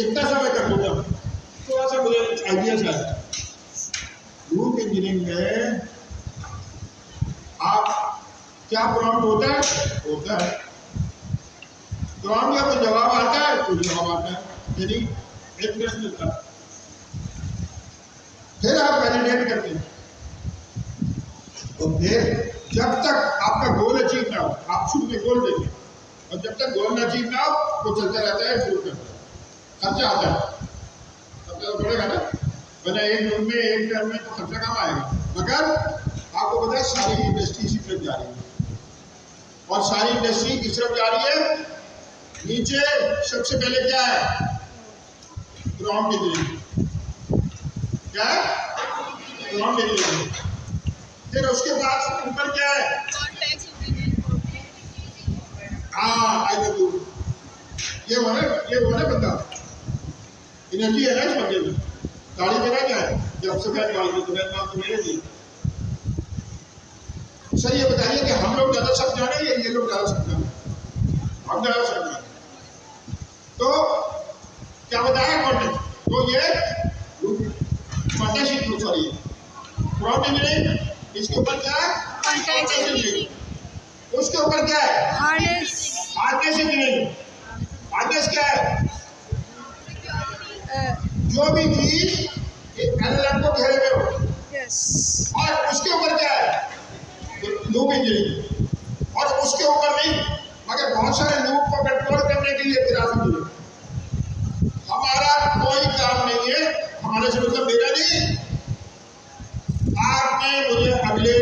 कितना समय कर दूंगा, थोड़ा सा मुझे आइडिया चाहिए। लूप इंजीनियरिंग में आप क्या प्रॉम्प्ट होता है प्रॉम्प्ट या कोई जवाब आता है, कोई जवाब आता है, यानी एक प्रश्न मिलता है, फिर आप वैलिडेट करते हैं। और फिर जब तक आपका गोल अचीव ना हो, आप शुरू में गोल देंगे, और जब तक गोल ना अचीव ना हो वो चलता रहता है, इम्प्रूव करता है, खर्चा आता है, खर्चा तो बढ़ेगा ना, वरना एक रूम में एक टर्म में तो खर्चा कम आएगा। मगर आपको पता है सारी इंडस्ट्री इसी तरफ जा रही है, और सारी इंडस्ट्री किस तरफ जा रही है, नीचे सबसे पहले क्या है, प्रॉम्प्ट इंजीनियरिंग, क्या है प्रॉम्प्ट इंजीनियरिंग, फिर उसके बाद ऊपर क्या है, हाँ आई डू, ये हो ना बंदा एनर्जी है ना इस बंदे में, गाड़ी मेरा क्या है, जब से मैं निकाल दूँ तो मैं नाम तो मेरे लिए। सर ये बताइए कि हम लोग ज्यादा सब जाने या ये लोग ज्यादा सब जाने, हम ज्यादा सब जाने, तो क्या बताया कॉन्टेक्ट, तो ये partnership group, sorry prompt engineering, इसके ऊपर क्या है कॉन्टेक्स्ट इंजीनियरिंग, उसके ऊपर क्या है हार्नेस इंजीनियरिंग। हार्नेस क्या है, जो भी चीज एलएलएम को घेरे हुए हो, और उसके ऊपर क्या है लूप इंजीनियरिंग, और उसके ऊपर नहीं मगर बहुत सारे लूप को कंट्रोल करने के लिए ग्राफ इंजीनियरिंग। हमारा कोई काम नहीं है, हमारे से मतलब मेरा नहीं, आपने मुझे अगले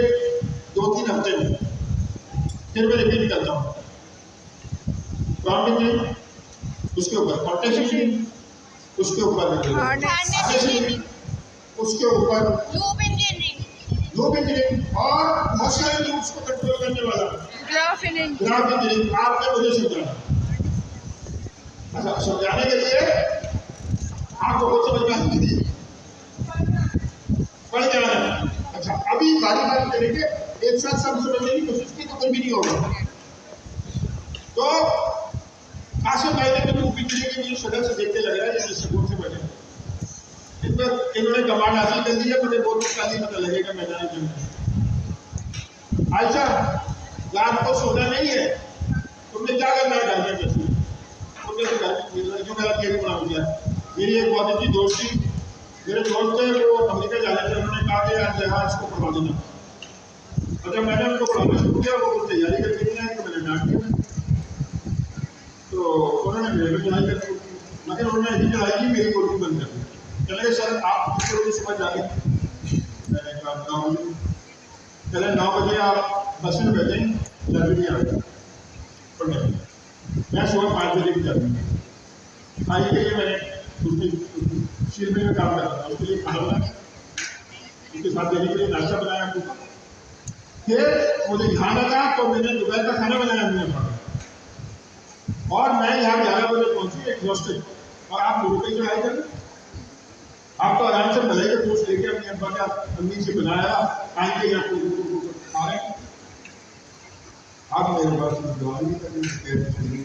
2-3 हफ्ते में, फिर मैं रिपीट करता हूँ, प्रॉम्प्ट इंजीनियरिंग, उसके ऊपर कॉन्टेक्स्ट इंजीनियरिंग, उसके ऊपर उसके ऊपर लूप इंजीनियरिंग, और बहुत सारे लूप्स को कंट्रोल करने वाला ग्राफ इंजीनियरिंग। आपने मुझे समझाना, अच्छा समझाने के लिए आपको कुछ समझ में आनी चाहिए, पढ़ जाना है। अच्छा अभी बारी बारी करेंगे, एक साथ सब समझने की कोशिश की तो कोई भी नहीं होगा। तो काशिफ भाई ने तो लूप इंजीनियरिंग के लिए शक्ल से देखते लग रहा है जैसे सकून से बने, इन्होंने कमांड हासिल कर दी है, मुझे बहुत काली पता लगेगा मैदान में। अच्छा रात को सोना नहीं है, तुमने क्या करना है घर में, तुमने तो घर में लड़कियों का खेल बना दिया। मेरी एक बहुत अच्छी दोस्त थी, मेरे दोस्त थे वो अमेरिका जा रहे थे, उन्होंने कहा कि यार जहाज को पढ़ा देना। अच्छा मैंने उनको पढ़ाना शुरू किया, वो तैयारी करके नहीं आए, तो मैंने डांट दिया, तो उन्होंने मेरे को पढ़ाई कर दी, मगर उन्होंने ऐसी चढ़ाई की मेरी कोचिंग बंद कर दी। चले सर आप कितने बजे सुबह जाए, मैंने कहा 9 बजे। चले 9 बजे आप बस में बैठें लाइब्रेरी आ गए पढ़ने, मैं सुबह 5 बजे की जाती आई के लिए मैंने उसकी शील्ड में काम करता था, उसके लिए खाना बनाया, उसके साथ देने के लिए नाश्ता बनाया, फिर मुझे ध्यान रखा तो मैंने दोपहर का खाना बनाया हमने, और मैं यहाँ 11 बजे पहुंची एक हॉस्टल, और आप लोगों की चढ़ाई कर, आप तो आराम से भले के पोस्ट लेके अपने अब्बा का अम्मी से बनाया आएंगे यहाँ खा रहे हैं, आप मेरे पास दवा नहीं करनी।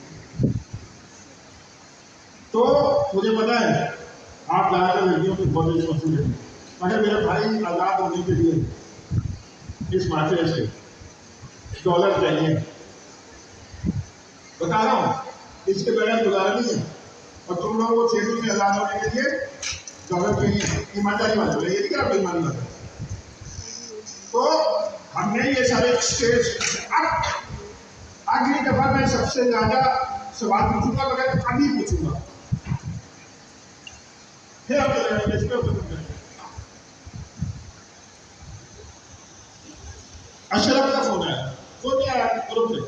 तो मुझे पता है आप ज़्यादातर लड़कियों की बहुत रिस्पॉन्सिबल है, मगर मेरे भाई आज़ाद होने के लिए इस माशरे से डॉलर चाहिए, बता रहा हूँ, इसके बगैर गुजारा नहीं है, और तुम लोगों को क्षेत्र में आज़ाद होने के लिए डॉलर चाहिए, ईमानदारी मान लो, ये नहीं करा बेईमानी मान लो। तो हमने ये सारे स्टेज, अब अगली दफा मैं सबसे ज्यादा सवाल पूछूंगा, मगर अभी पूछूंगा, फिर हम चलेंगे इस पर। अशरफ का फोन आया, फोन नहीं आया ग्रुप में,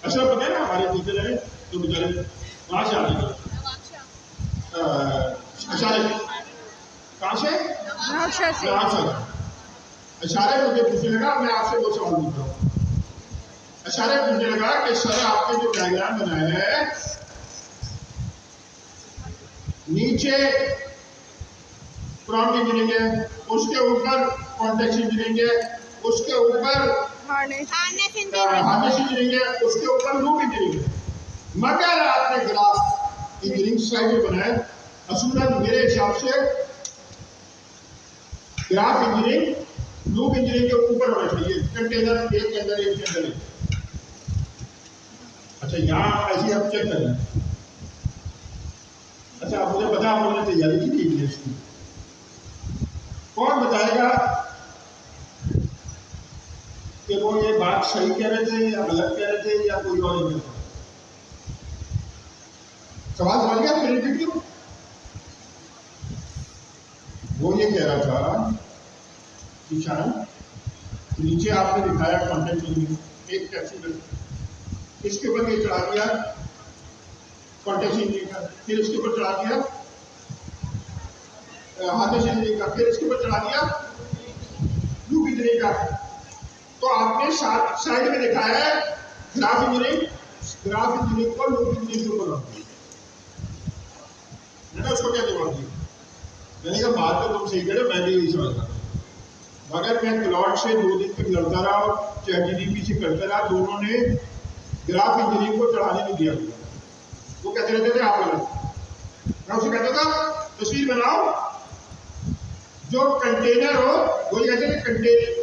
अशरफ पता है ना हमारे टीचर हैं जो बेचारे वहां से आते हैं, कहाँ से अशारे मुझे पूछने लगा, मैं आपसे वो सवाल पूछ रहा हूँ, अशारे पूछने लगा कि सर आपने जो डायग्राम बनाया है, नीचे प्रॉम्प्ट इंजीनियरिंग है, उसके ऊपर कॉन्टेक्स्ट इंजीनियरिंग है, उसके ऊपर हार्नेस इंजीनियरिंग है, उसके ऊपर लूप इंजीनियरिंग है, मगर आपने ग्राफ इंजीनियरिंग सोसाइटी बनाया। असूलन मेरे हिसाब से ग्राफ इंजीनियरिंग लूप इंजीनियरिंग के ऊपर होना चाहिए, कंटेनर एक के अंदर एक के अंदर एक। अच्छा यहाँ ऐसे आप चेक करना। अच्छा आप मुझे पता, आप लोगों ने तैयारी की थी इंग्लिश की, कौन बताएगा कि वो ये बात सही कह रहे थे या गलत कह रहे थे या कोई और नहीं? सवाल समझ गया? फिर रिपीट करो। वो ये कह रहा था किसान, नीचे आपने दिखाया कंटेंट एक कैप्सूल, इसके ऊपर ये चढ़ा दिया कॉन्टेक्स्ट इंजीनियरिंग का, फिर इसके ऊपर चढ़ा दिया हार्डवेयर इंजीनियरिंग का, फिर इसके ऊपर चढ़ा दिया लूप इंजीनियरिंग का। तो आपने साइड में दिखाया है ग्राफ इंजीनियरिंग को लूप इंजीनियरिंग के ऊपर रख दिया। मैंने उसको क्या जवाब दिया? मैंने कहा बात तो तुम सही करे, मैं भी यही समझ रहा हूँ, मगर मैं क्लाउड से 2 दिन तक लड़ता रहा और चैटजीपीटी से करता रहा, दोनों ने ग्राफ इंजीनियरिंग को चढ़ाने नहीं दिया। वो कहते रहते थे आप गलत। मैं उसे कहता था तस्वीर बनाओ जो कंटेनर हो, वो कहते थे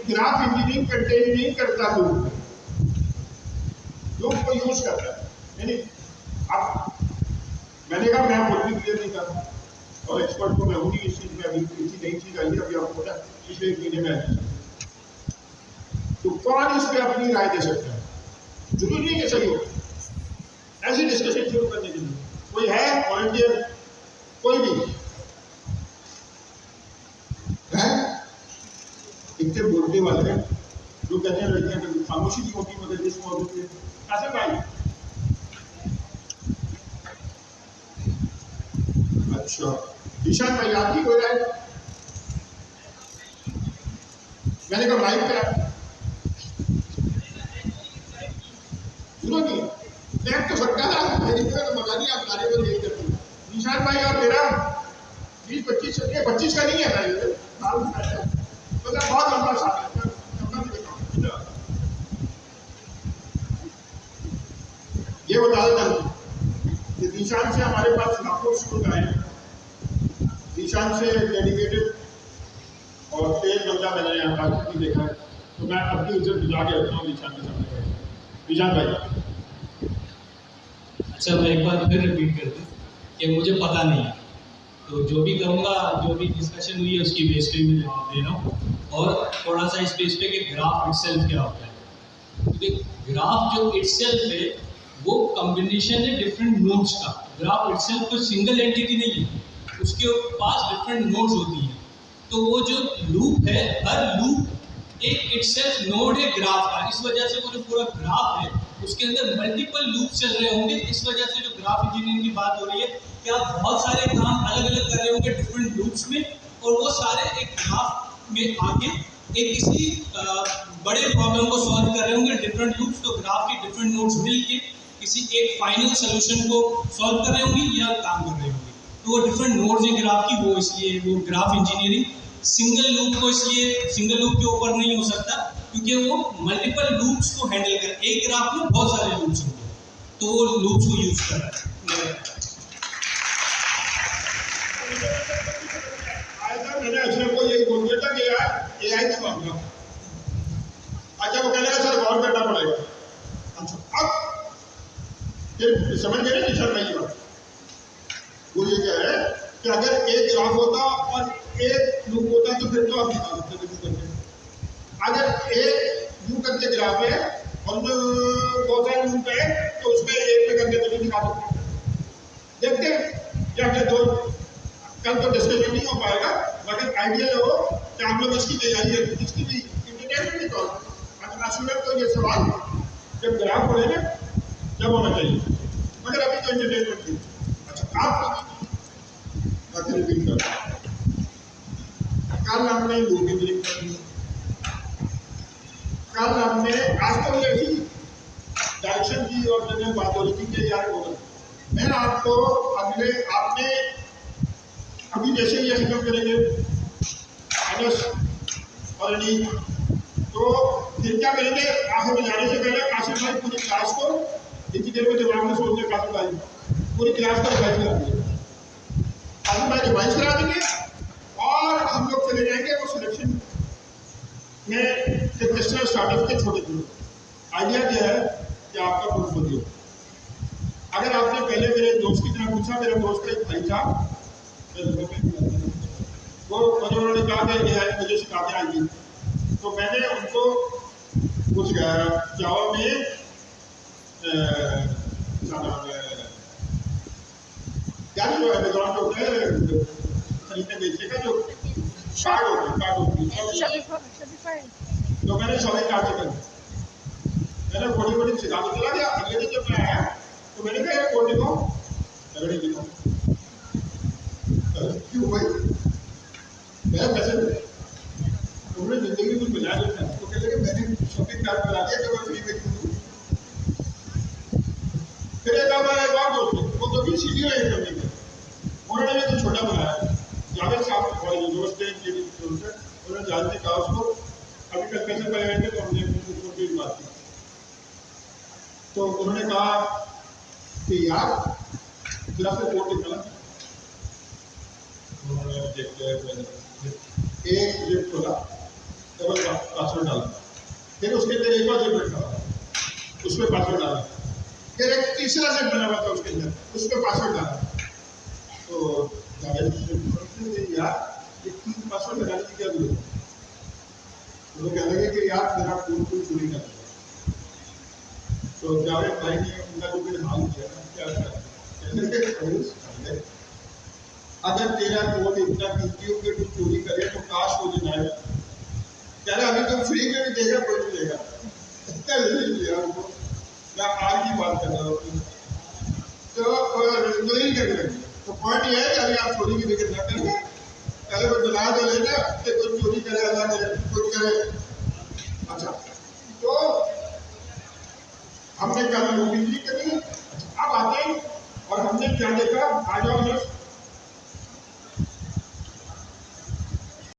ग्राफ इंजीनियरिंग कंटेन नहीं करता, लूप को यूज करता है। नहीं अब मैंने कहा मैं खुद भी क्लियर नहीं कर रहा और एक्सपर्ट तो मैं हूँ नहीं इस चीज में, अभी किसी नई चीज आई है, अभी आपको पता पिछले 1 महीने में आई। तो कौन इस पर अपनी राय दे सकता है? जरूरी नहीं कि सही हो, ऐसी डिस्कशन शुरू करने के लिए कोई है वॉलंटियर? कोई भी है? इतने बोलने वाले जो कहते हैं लड़कियां कभी खामोशी नहीं होती मगर जिस मौजूद है कैसे भाई? अच्छा ईशान भाई आपकी कोई राय? मैंने कहा माइक पे सुनो नहीं, मैं तो सरकार मेरी तो मजा नहीं, आप सारे को यही करते हैं। निशान भाई और मेरा 20-25 का नहीं है भाई, तो बहुत लंबा साल है। ये बता देता हूँ कि निशान से हमारे पास लाखों स्टूडेंट आए हैं। निशान से डेडिकेटेड और तेज बंदा मैंने यहाँ पर नहीं देखा है, तो मैं अपनी इज्जत बुझा के रखता हूँ निशान के सामने। निशान भाई अच्छा मैं एक बार फिर रिपीट कर दूँ कि मुझे पता नहीं है, तो जो भी करूँगा, जो भी डिस्कशन हुई है उसकी बेस पे मैं जवाब दे रहा हूँ। और थोड़ा सा इस बेस पे कि ग्राफ इटसेल्फ क्या होता है। क्योंकि ग्राफ जो इटसेल्फ है वो कॉम्बिनेशन है डिफरेंट नोड्स का। ग्राफ इटसेल्फ कोई सिंगल एंटिटी नहीं है, उसके पास डिफरेंट नोड्स होती हैं। तो वो जो लूप है, हर लूप एक इटसेल्फ नोड है ग्राफ का। इस वजह से वो जो पूरा ग्राफ है उसके अंदर मल्टीपल लूप चल रहे होंगे। इस वजह से जो ग्राफ इंजीनियरिंग की बात हो रही है कि आप बहुत सारे काम अलग अलग कर रहे होंगे डिफरेंट लूप्स में, और वो सारे एक ग्राफ में आके एक किसी बड़े प्रॉब्लम को सॉल्व कर रहे होंगे डिफरेंट लूप्स। तो ग्राफ के डिफरेंट नोड्स मिलके किसी एक फाइनल सोल्यूशन को सॉल्व कर रहे होंगे या काम कर रहे होंगे। तो वो डिफरेंट नोड्स हैं ग्राफ की, वो इसलिए वो ग्राफ इंजीनियरिंग सिंगल लूप को इसलिए सिंगल लूप के ऊपर नहीं हो सकता क्योंकि वो मल्टीपल लूप्स को हैंडल कर, एक ग्राफ में बहुत सारे लूप्स होंगे, तो वो लूप्स को यूज कर रहा है। मैंने अशरफ को यही बोल दिया था कि यार एआई की मामला। अच्छा वो कहने का सर गौर करना पड़ेगा। अच्छा अब फिर समझ गए ना निशान भाई की बात? वो ये क्या है कि अगर एक ग्राफ होता और एक लूप होता तो फिर तो आप निकाल सकते करके। अगर एक यू करके ग्राफ है और बहुत सारे लूप है तो उसमें एक पे करके तो नहीं निकाल सकते। देखते हैं क्या क्या दो कल तो डिस्कशन नहीं हो पाएगा, मगर आइडिया हो कि हम लोग इसकी तैयारी है, इसकी भी इंटरटेनमेंट के तौर पर स्टूडेंट को ये सवाल जब ग्राफ हो ना जब होना चाहिए, मगर अभी तो इंटरटेनमेंट की। अच्छा आप रिपीट कर कल हमने लूप इंजीनियरिंग कर ली, कल हमने आज तो ये ऐसी डायरेक्शन की और मैंने बात हो रही थी कि यार होगा मैं आपको अगले आपने अभी जैसे ही खत्म करेंगे अनस और अली, तो फिर क्या करेंगे आखिर में जाने से पहले कासिम भाई पूरी क्लास को इतनी देर में दिमाग में सोचने कासिम भाई पूरी क्लास का रिवाइज करा दिया। अभी मैं रिवाइज करा देंगे और हम लोग चले जाएंगे वो सिलेक्शन में जब क्वेश्चन स्टार्ट होते छोटे छोटे। आइडिया क्या है कि आपका पोर्टफोलियो, अगर आपने पहले मेरे दोस्त की तरह पूछा, मेरे दोस्त का एक भाई था वो उन्होंने कहा कि AI मुझे सिखाते आएगी, तो मैंने उनको कुछ जावा में क्या जो अमेजॉन पे होता है खरीदने बेचने का जो कार्ड होते हैं, तो मैंने शॉपिंग कार्ड से कर मैंने खोली खोली सिखा के चला गया। अगले दिन जब मैं आया तो मैंने कहा यार कोड लिखो, नहीं लिखो क्यों भाई मेरा पैसे उन्होंने जिंदगी कुछ बजा देता है, तो कहते मैंने शॉपिंग कार्ड बना दिया कि मैं फ्री में दूँ। फिर एक बार दोस्त वो तो भी सीनियर है करने के, उन्होंने भी तो छोटा बनाया जावेद साहब कॉलेज दोस्त थे, उन्होंने जानते कहा उसको अभी कल पैसे पड़े हुए थे तो हमने उसको भी बात की, तो उन्होंने कहा कि यार जरा से कोड निकला, उन्होंने एक जिप खोला, डबल पासवर्ड डाला, फिर उसके अंदर एक और जिप रखा, उसमें पासवर्ड डाला, फिर एक तीसरा जिप बना हुआ था उसके अंदर, उसमें पासवर्ड डाला। तो यार ये 3 पासवर्ड लगाने की क्या जरूरत है? तो कहने लगे कि यार मेरा फोन कोई चोरी कर लिया। तो जावेद भाई ने उनका जो फिर हाल किया ना, क्या कहते अगर तेरा कोड इतना कीमती हो कि तू चोरी करे तो काश हो जाए। कह रहा अभी तुम फ्री में भी देगा, कोई नहीं देगा। मैं आज की बात कर रहा हूँ, तो नहीं करने लगे। तो पॉइंट ये है कि अभी आप चोरी की फिक्र न करें, पहले कोई बना दे लेना कि कोई चोरी करे, अल्लाह करे, कोई करे। अच्छा, तो हमने कल बिजली करी, अब आते हैं और हमने क्या देखा, आ जाओ